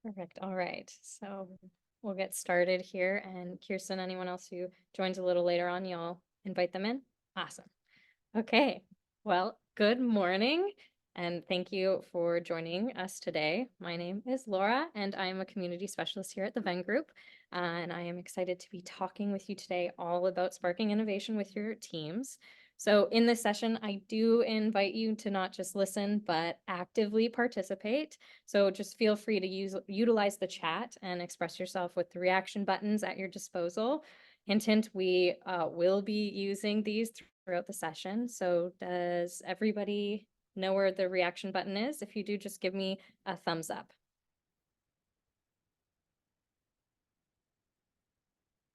Perfect. All right. So we'll get started here. And Kirsten, anyone else who joins a little later on, you'll invite them in. Awesome. Okay. Well, good morning. And thank you for joining us today. My name is Laura, and I am a community specialist here at the Venn Group. And I am excited to be talking with you today all about sparking innovation with your teams. So in this session, I do invite you to not just listen, but actively participate. So just feel free to utilize the chat and express yourself with the reaction buttons at your disposal. Hint, hint, we will be using these throughout the session. So does everybody know where the reaction button is? If you do, just give me a thumbs up.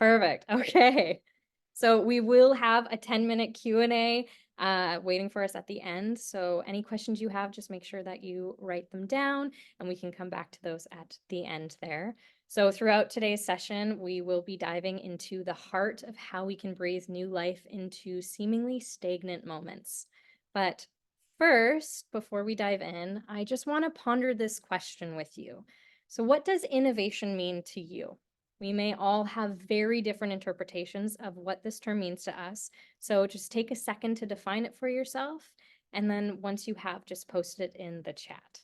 Perfect. Okay. So we will have a 10-minute Q&A waiting for us at the end. So any questions you have, just make sure that you write them down and we can come back to those at the end there. So throughout today's session, we will be diving into the heart of how we can breathe new life into seemingly stagnant moments. But first, before we dive in, I just want to ponder this question with you. So what does innovation mean to you? We may all have very different interpretations of what this term means to us. So just take a second to define it for yourself. And then once you have, just post it in the chat.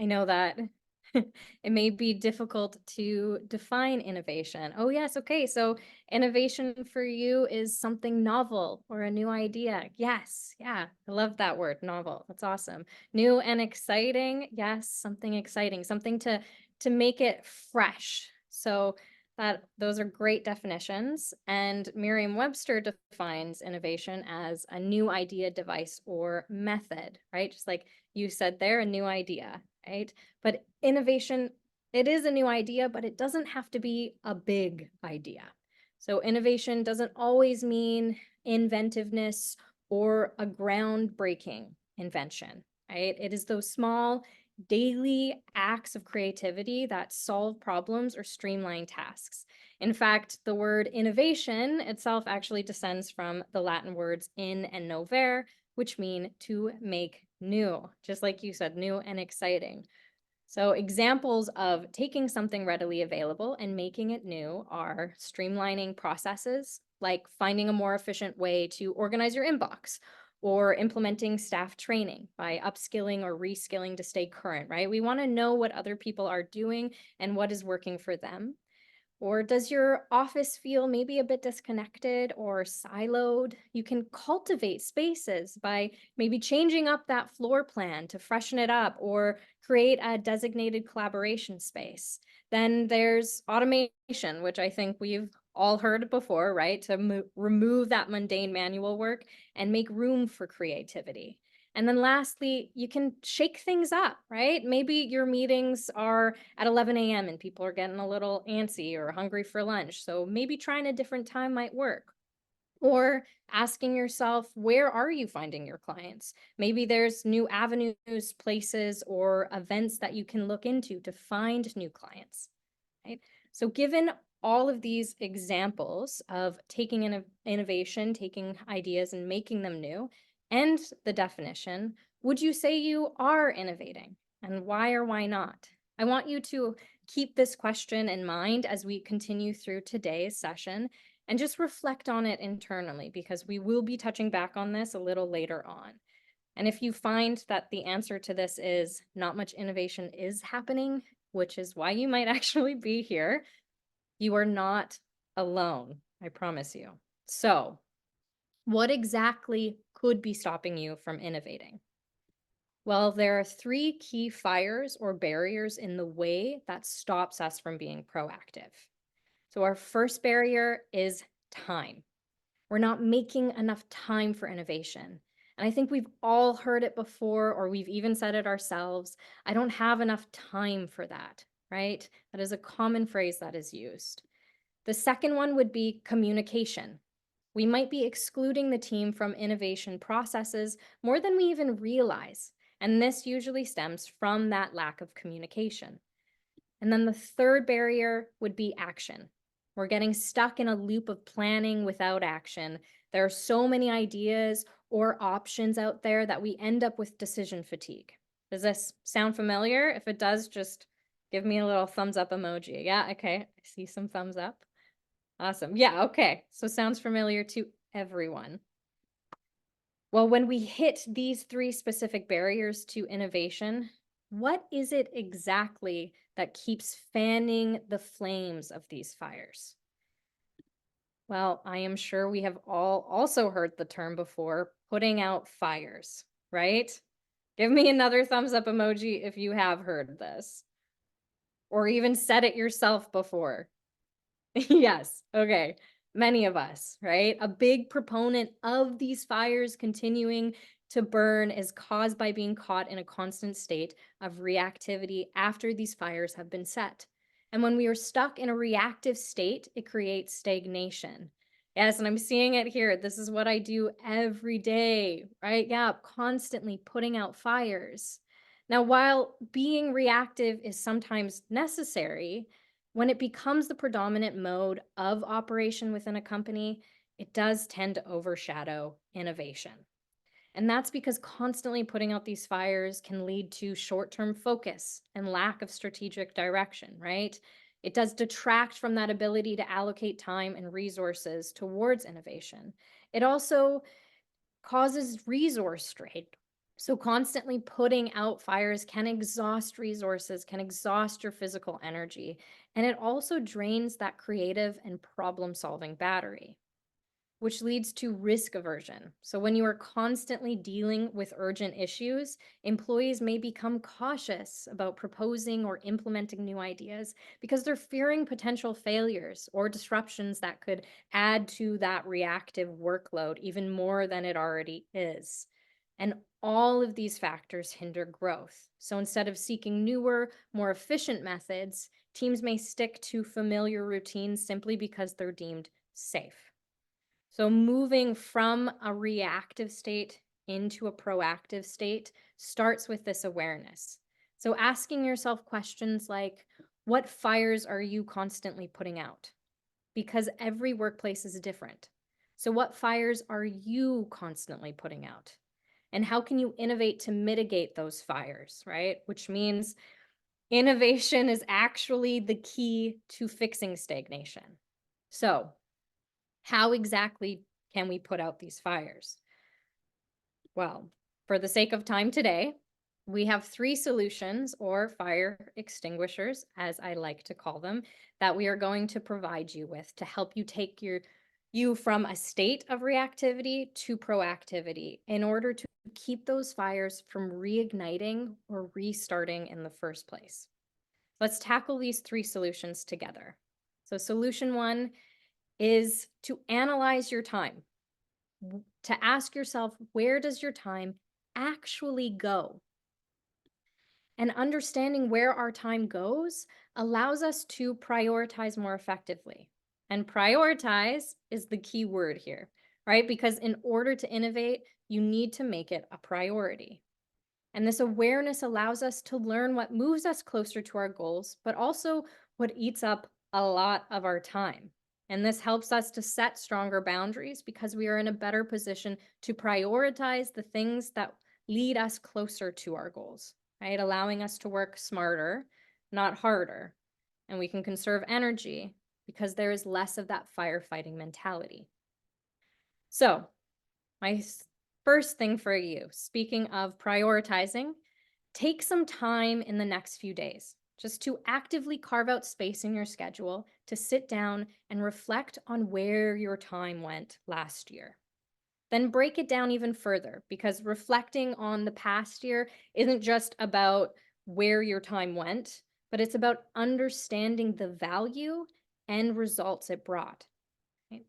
I know that it may be difficult to define innovation. Oh, yes. Okay. So innovation for you is something novel or a new idea. Yes. Yeah. I love that word, novel. That's awesome. New and exciting. Yes. Something exciting, something to make it fresh. So that those are great definitions. And Merriam-Webster defines innovation as a new idea, device, or method, right? Just like you said there, a new idea, right? But innovation, it is a new idea, but it doesn't have to be a big idea. So innovation doesn't always mean inventiveness or a groundbreaking invention, right? It is those small daily acts of creativity that solve problems or streamline tasks. In fact, the word innovation itself actually descends from the Latin words in and novare, which mean to make new, just like you said, new and exciting. So examples of taking something readily available and making it new are streamlining processes, like finding a more efficient way to organize your inbox, or implementing staff training by upskilling or reskilling to stay current, right? We want to know what other people are doing and what is working for them. Or does your office feel maybe a bit disconnected or siloed? You can cultivate spaces by maybe changing up that floor plan to freshen it up or create a designated collaboration space. Then there's automation, which I think we've all heard before, right? To remove that mundane manual work and make room for creativity. And then lastly, you can shake things up, right? Maybe your meetings are at 11 a.m. and people are getting a little antsy or hungry for lunch. So maybe trying a different time might work. Or asking yourself, where are you finding your clients? Maybe there's new avenues, places, or events that you can look into to find new clients, right? So given all of these examples of taking innovation, taking ideas and making them new, and the definition, would you say you are innovating? And why or why not? I want you to keep this question in mind as we continue through today's session and just reflect on it internally, because we will be touching back on this a little later on. And if you find that the answer to this is not much innovation is happening, which is why you might actually be here, you are not alone, I promise you. So, what exactly could be stopping you from innovating? Well, there are three key fires or barriers in the way that stops us from being proactive. So, our first barrier is time. We're not making enough time for innovation. And I think we've all heard it before, or we've even said it ourselves. I don't have enough time for that, right? That is a common phrase that is used. The second one would be communication. We might be excluding the team from innovation processes more than we even realize. And this usually stems from that lack of communication. And then the third barrier would be action. We're getting stuck in a loop of planning without action. There are so many ideas or options out there that we end up with decision fatigue. Does this sound familiar? If it does, just give me a little thumbs up emoji. Yeah, okay. I see some thumbs up. Awesome. Yeah, okay. So sounds familiar to everyone. Well, when we hit these three specific barriers to innovation, what is it exactly that keeps fanning the flames of these fires? Well, I am sure we have all also heard the term before, putting out fires, right? Give me another thumbs up emoji if you have heard this or even said it yourself before. Yes. Okay. Many of us, right? A big proponent of these fires continuing to burn is caused by being caught in a constant state of reactivity after these fires have been set. And when we are stuck in a reactive state, it creates stagnation. Yes, and I'm seeing it here. This is what I do every day, right? Yeah, constantly putting out fires. Now, while being reactive is sometimes necessary, when it becomes the predominant mode of operation within a company, it does tend to overshadow innovation. And that's because constantly putting out these fires can lead to short term focus and lack of strategic direction, right? It does detract from that ability to allocate time and resources towards innovation. It also causes resource strain. So, constantly putting out fires can exhaust resources, can exhaust your physical energy, and it also drains that creative and problem solving battery, which leads to risk aversion. So, when you are constantly dealing with urgent issues, employees may become cautious about proposing or implementing new ideas because they're fearing potential failures or disruptions that could add to that reactive workload even more than it already is. And all of these factors hinder growth. So, instead of seeking newer, more efficient methods, teams may stick to familiar routines simply because they're deemed safe. So moving from a reactive state into a proactive state starts with this awareness. So asking yourself questions like, what fires are you constantly putting out? Because every workplace is different. So what fires are you constantly putting out? And how can you innovate to mitigate those fires, right? Which means innovation is actually the key to fixing stagnation. So how exactly can we put out these fires? Well, for the sake of time today, we have three solutions or fire extinguishers, as I like to call them, that we are going to provide you with to help you take you from a state of reactivity to proactivity in order to keep those fires from reigniting or restarting in the first place. Let's tackle these three solutions together. So solution one is to analyze your time, to ask yourself, where does your time actually go? And understanding where our time goes allows us to prioritize more effectively. And prioritize is the key word here, right? Because in order to innovate, you need to make it a priority. And this awareness allows us to learn what moves us closer to our goals, but also what eats up a lot of our time. And this helps us to set stronger boundaries because we are in a better position to prioritize the things that lead us closer to our goals, right? Allowing us to work smarter, not harder. And we can conserve energy because there is less of that firefighting mentality. So, my first thing for you, speaking of prioritizing, take some time in the next few days just to actively carve out space in your schedule to sit down and reflect on where your time went last year. Then break it down even further because reflecting on the past year isn't just about where your time went, but it's about understanding the value and results it brought. Right?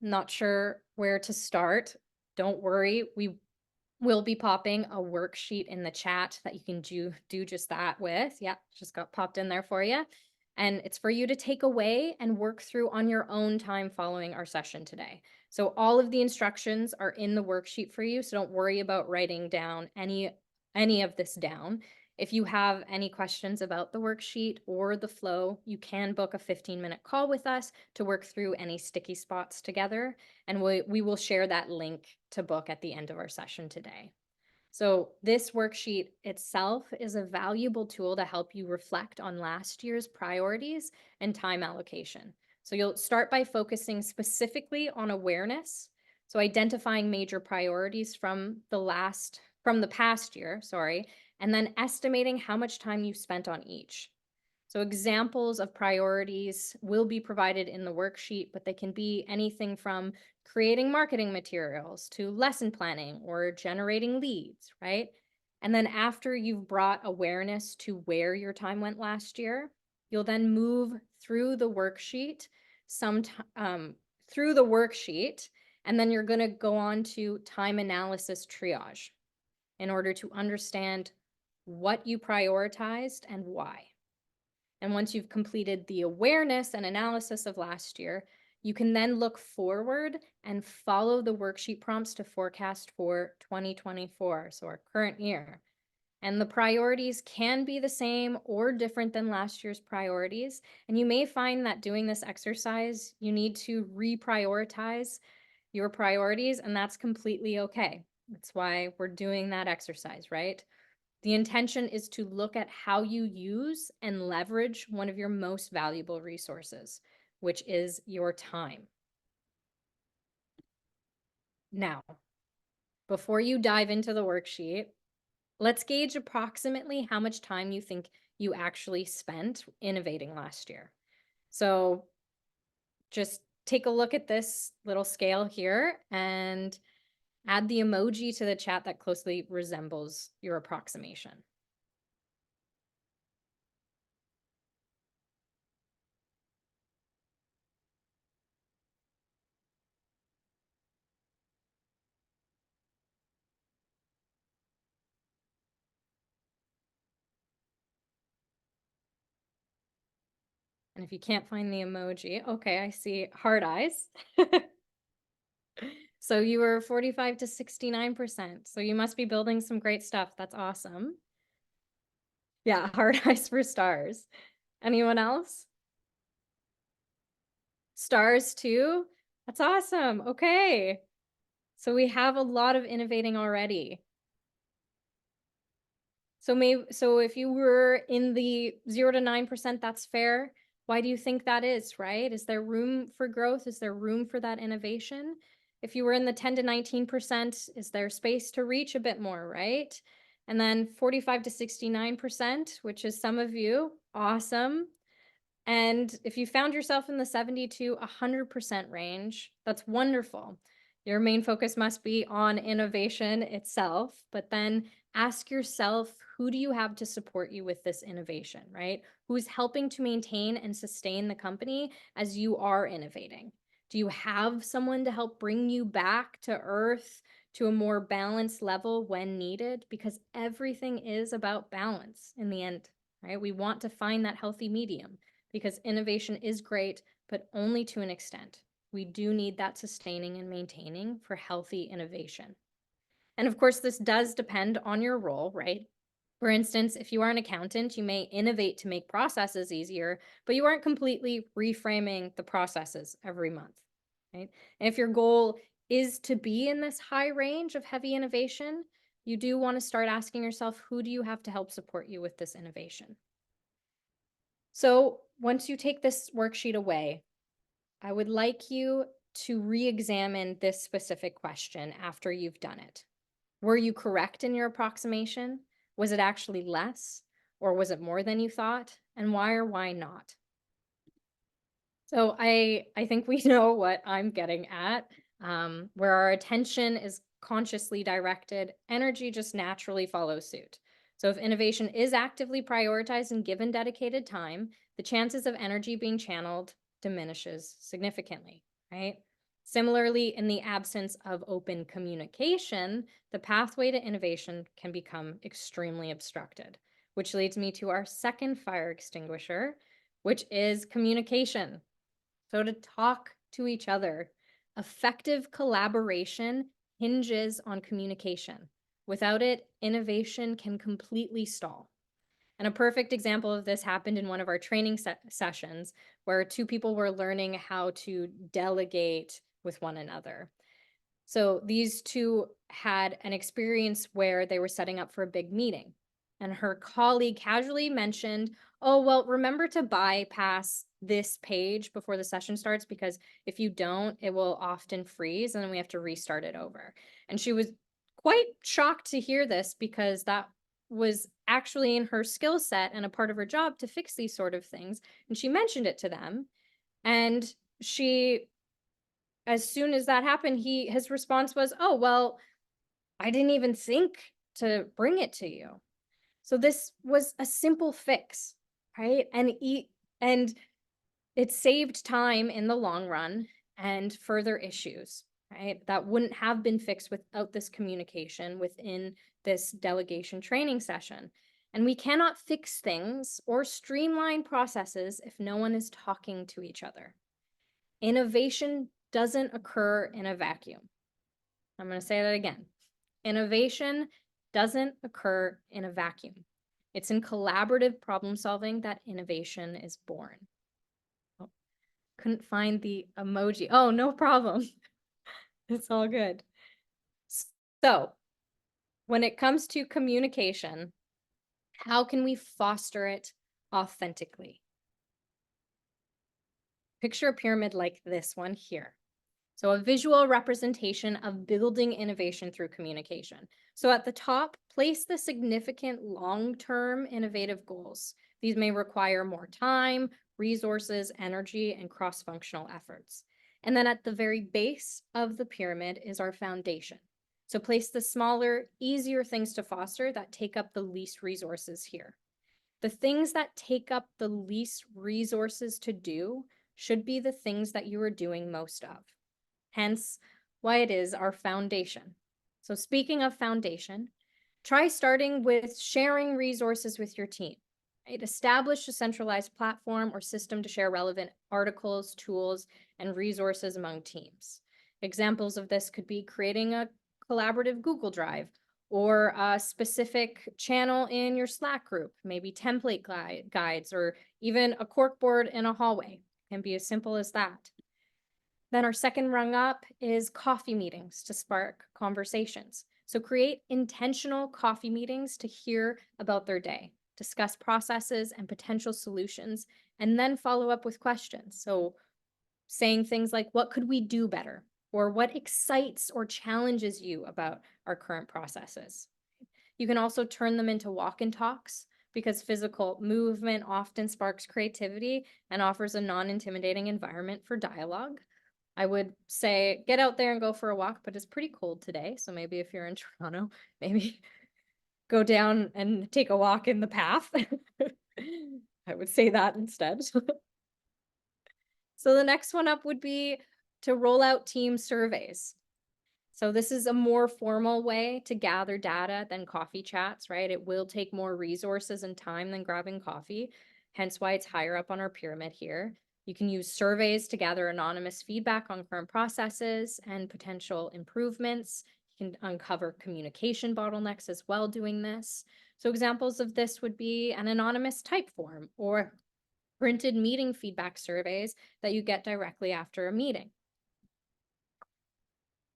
Not sure where to start. Don't worry, we will be popping a worksheet in the chat that you can do just that with. Yeah, just got popped in there for you. And it's for you to take away and work through on your own time following our session today. So all of the instructions are in the worksheet for you, so don't worry about writing down any of this down. If you have any questions about the worksheet or the flow, you can book a 15-minute call with us to work through any sticky spots together, and we will share that link to book at the end of our session today. So this worksheet itself is a valuable tool to help you reflect on last year's priorities and time allocation. So you'll start by focusing specifically on awareness. So identifying major priorities from the past year, sorry, and then estimating how much time you spent on each. So examples of priorities will be provided in the worksheet, but they can be anything from creating marketing materials to lesson planning or generating leads, right? And then after you've brought awareness to where your time went last year, you'll then move through the worksheet, through the worksheet, and then you're going to go on to time analysis triage in order to understand what you prioritized and why. And once you've completed the awareness and analysis of last year, you can then look forward and follow the worksheet prompts to forecast for 2024, so our current year. And the priorities can be the same or different than last year's priorities. And you may find that doing this exercise, you need to reprioritize your priorities, and that's completely okay. That's why we're doing that exercise, right? The intention is to look at how you use and leverage one of your most valuable resources, which is your time. Now, before you dive into the worksheet, let's gauge approximately how much time you think you actually spent innovating last year. So just take a look at this little scale here and add the emoji to the chat that closely resembles your approximation. And if you can't find the emoji, okay, I see heart eyes. So you were 45 to 69%. So you must be building some great stuff. That's awesome. Yeah, heart eyes for stars. Anyone else? Stars too? That's awesome. Okay. So we have a lot of innovating already. So if you were in the 0 to 9%, that's fair. Why do you think that is, right? Is there room for growth? Is there room for that innovation? If you were in the 10 to 19%, is there space to reach a bit more, right? And then 45 to 69%, which is some of you, awesome. And if you found yourself in the 70 to 100% range, that's wonderful. Your main focus must be on innovation itself, but then ask yourself, who do you have to support you with this innovation, right? Who's helping to maintain and sustain the company as you are innovating? Do you have someone to help bring you back to earth to a more balanced level when needed? Because everything is about balance in the end, right? We want to find that healthy medium because innovation is great, but only to an extent. We do need that sustaining and maintaining for healthy innovation. And of course, this does depend on your role, right? For instance, if you are an accountant, you may innovate to make processes easier, but you aren't completely reframing the processes every month, right? And if your goal is to be in this high range of heavy innovation, you do want to start asking yourself, who do you have to help support you with this innovation? So once you take this worksheet away, I would like you to re-examine this specific question after you've done it. Were you correct in your approximation? Was it actually less, or was it more than you thought? And why or why not? So I think we know what I'm getting at. Where our attention is consciously directed, energy just naturally follows suit. So if innovation is actively prioritized and given dedicated time, the chances of energy being channeled diminishes significantly, right? Similarly, in the absence of open communication, the pathway to innovation can become extremely obstructed, which leads me to our second fire extinguisher, which is communication. So to talk to each other. Effective collaboration hinges on communication. Without it, innovation can completely stall. And a perfect example of this happened in one of our training sessions where two people were learning how to delegate with one another. So these two had an experience where they were setting up for a big meeting. And her colleague casually mentioned, oh, well, remember to bypass this page before the session starts, because if you don't, it will often freeze and then we have to restart it over. And she was quite shocked to hear this because that was actually in her skill set and a part of her job to fix these sort of things. And she mentioned it to them. And she, as soon as that happened, his response was, oh, well, I didn't even think to bring it to you. So this was a simple fix, right? And it saved time in the long run and further issues, right? That wouldn't have been fixed without this communication within this delegation training session. And we cannot fix things or streamline processes if no one is talking to each other. Innovation doesn't occur in a vacuum. I'm going to say that again. Innovation doesn't occur in a vacuum. It's in collaborative problem solving that innovation is born. Oh, couldn't find the emoji. Oh, no problem. It's all good. So when it comes to communication, how can we foster it authentically? Picture a pyramid like this one here. So a visual representation of building innovation through communication. So at the top, place the significant long-term innovative goals. These may require more time, resources, energy, and cross-functional efforts. And then at the very base of the pyramid is our foundation. So place the smaller, easier things to foster that take up the least resources here. The things that take up the least resources to do should be the things that you are doing most of. Hence why it is our foundation. So speaking of foundation, try starting with sharing resources with your team. Right? Establish a centralized platform or system to share relevant articles, tools, and resources among teams. Examples of this could be creating a collaborative Google Drive or a specific channel in your Slack group, maybe template guides, or even a corkboard in a hallway. It can be as simple as that. Then our second rung up is coffee meetings to spark conversations. So create intentional coffee meetings to hear about their day, discuss processes and potential solutions, and then follow up with questions. So saying things like, what could we do better? Or what excites or challenges you about our current processes? You can also turn them into walk and talks because physical movement often sparks creativity and offers a non-intimidating environment for dialogue. I would say get out there and go for a walk, but it's pretty cold today. So maybe if you're in Toronto, maybe go down and take a walk in the path. I would say that instead. So the next one up would be to roll out team surveys. So this is a more formal way to gather data than coffee chats, right? It will take more resources and time than grabbing coffee, hence why it's higher up on our pyramid here. You can use surveys to gather anonymous feedback on current processes and potential improvements. You can uncover communication bottlenecks as well doing this. So examples of this would be an anonymous type form or printed meeting feedback surveys that you get directly after a meeting.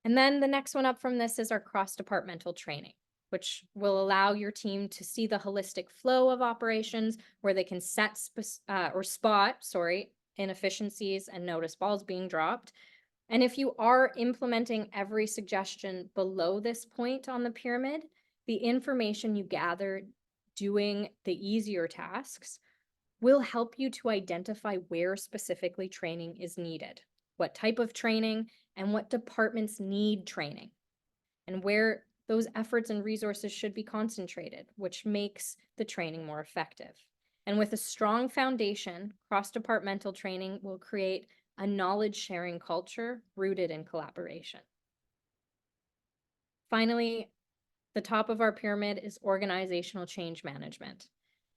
And then the next one up from this is our cross-departmental training, which will allow your team to see the holistic flow of operations where they can spot inefficiencies and notice balls being dropped. And if you are implementing every suggestion below this point on the pyramid, the information you gather doing the easier tasks will help you to identify where specifically training is needed, what type of training, and what departments need training, and where those efforts and resources should be concentrated, which makes the training more effective. And with a strong foundation, cross-departmental training will create a knowledge-sharing culture rooted in collaboration. Finally, the top of our pyramid is organizational change management,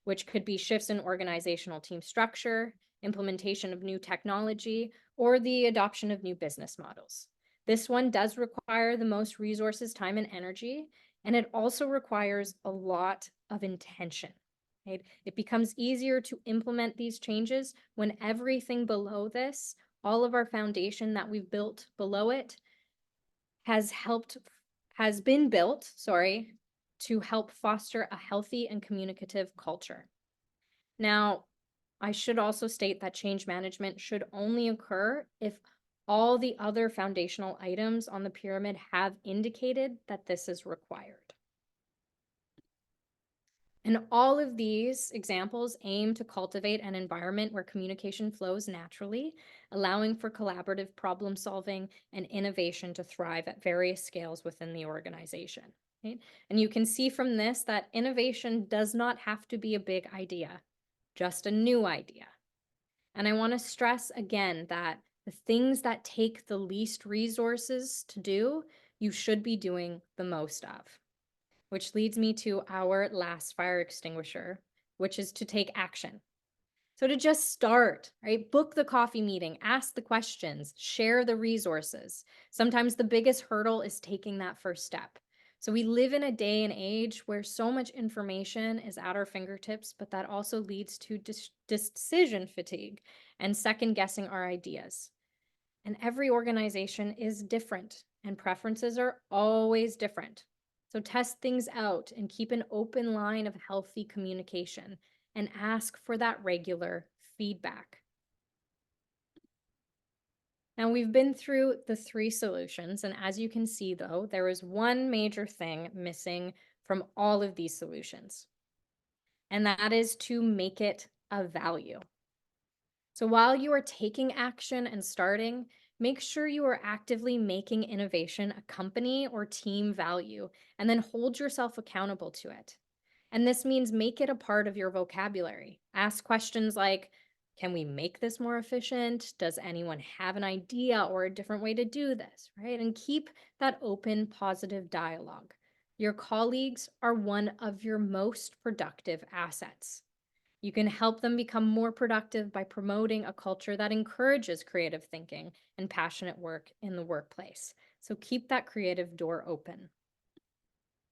which could be shifts in organizational team structure, implementation of new technology, or the adoption of new business models. This one does require the most resources, time, and energy, and it also requires a lot of intention. Right? It becomes easier to implement these changes when everything below this, all of our foundation that we've built below it, has been built, to help foster a healthy and communicative culture. Now, I should also state that change management should only occur if all the other foundational items on the pyramid have indicated that this is required. And all of these examples aim to cultivate an environment where communication flows naturally, allowing for collaborative problem solving and innovation to thrive at various scales within the organization. Right? And you can see from this that innovation does not have to be a big idea, just a new idea. And I want to stress again that the things that take the least resources to do, you should be doing the most of. Which leads me to our last fire extinguisher, which is to take action. So to just start, right? Book the coffee meeting, ask the questions, share the resources. Sometimes the biggest hurdle is taking that first step. So we live in a day and age where so much information is at our fingertips, but that also leads to decision fatigue and second guessing our ideas. And every organization is different and preferences are always different. So test things out and keep an open line of healthy communication and ask for that regular feedback. Now we've been through the 3 solutions, and as you can see though, there is one major thing missing from all of these solutions, and that is to make it a value. So while you are taking action and starting, make sure you are actively making innovation a company or team value, and then hold yourself accountable to it. And this means make it a part of your vocabulary. Ask questions like, can we make this more efficient? Does anyone have an idea or a different way to do this, right? And keep that open, positive dialogue. Your colleagues are one of your most productive assets. You can help them become more productive by promoting a culture that encourages creative thinking and passionate work in the workplace. So keep that creative door open.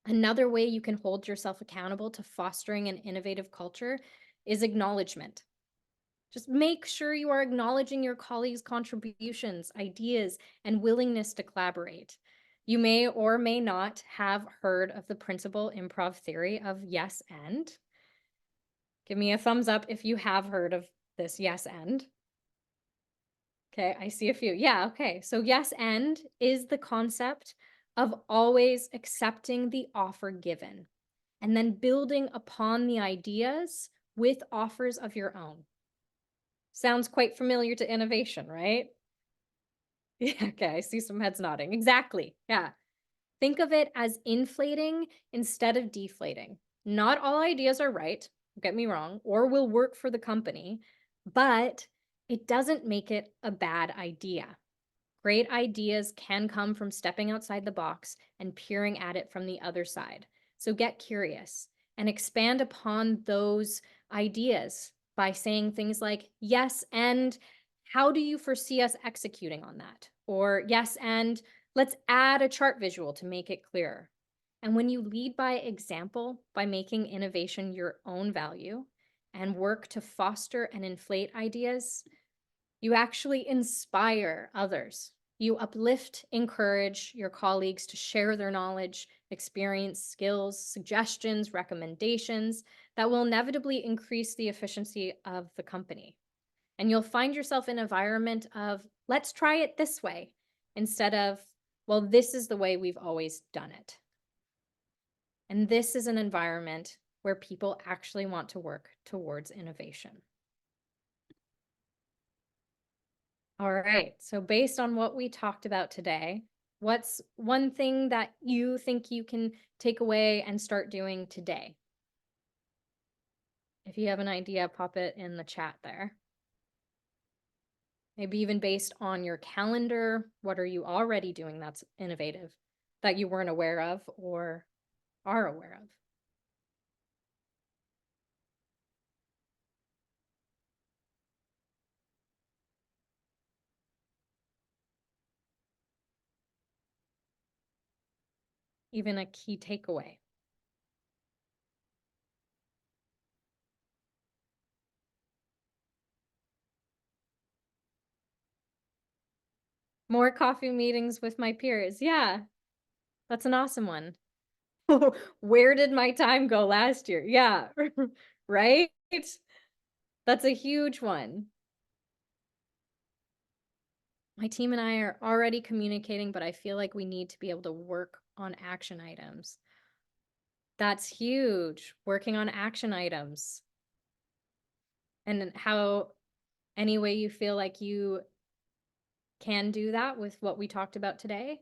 Another way you can hold yourself accountable to fostering an innovative culture is acknowledgement. Just make sure you are acknowledging your colleagues' contributions, ideas, and willingness to collaborate. You may or may not have heard of the principal improv theory of yes and. Give me a thumbs up if you have heard of this yes and. Okay, I see a few. Yeah, okay. So yes and is the concept of always accepting the offer given and then building upon the ideas with offers of your own. Sounds quite familiar to innovation, right? Yeah, okay, I see some heads nodding. Exactly. Yeah. Think of it as inflating instead of deflating. Not all ideas are right, don't get me wrong, or will work for the company, but it doesn't make it a bad idea. Great ideas can come from stepping outside the box and peering at it from the other side. So get curious and expand upon those ideas by saying things like, yes, and how do you foresee us executing on that? Or yes, and let's add a chart visual to make it clearer. And when you lead by example, by making innovation your own value and work to foster and inflate ideas, you actually inspire others. You uplift, encourage your colleagues to share their knowledge, experience, skills, suggestions, recommendations that will inevitably increase the efficiency of the company. And you'll find yourself in an environment of, let's try it this way, instead of, well, this is the way we've always done it. And this is an environment where people actually want to work towards innovation. All right, so based on what we talked about today, what's one thing that you think you can take away and start doing today? If you have an idea, pop it in the chat there. Maybe even based on your calendar, what are you already doing that's innovative that you weren't aware of or are aware of? even a key takeaway? More coffee meetings with my peers. Yeah, that's an awesome one. Where did my time go last year? Yeah, right? That's a huge one. My team and I are already communicating, but I feel like we need to be able to work on action items. That's huge. Working on action items. And how, any way you feel like you can do that with what we talked about today?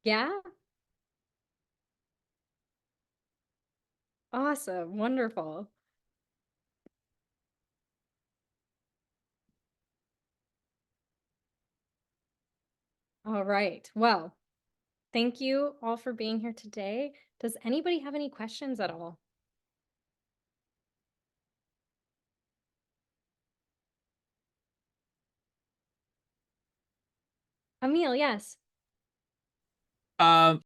Yeah? Awesome. Wonderful. All right. Well, thank you all for being here today. Does anybody have any questions at all? Emil, yes. Um,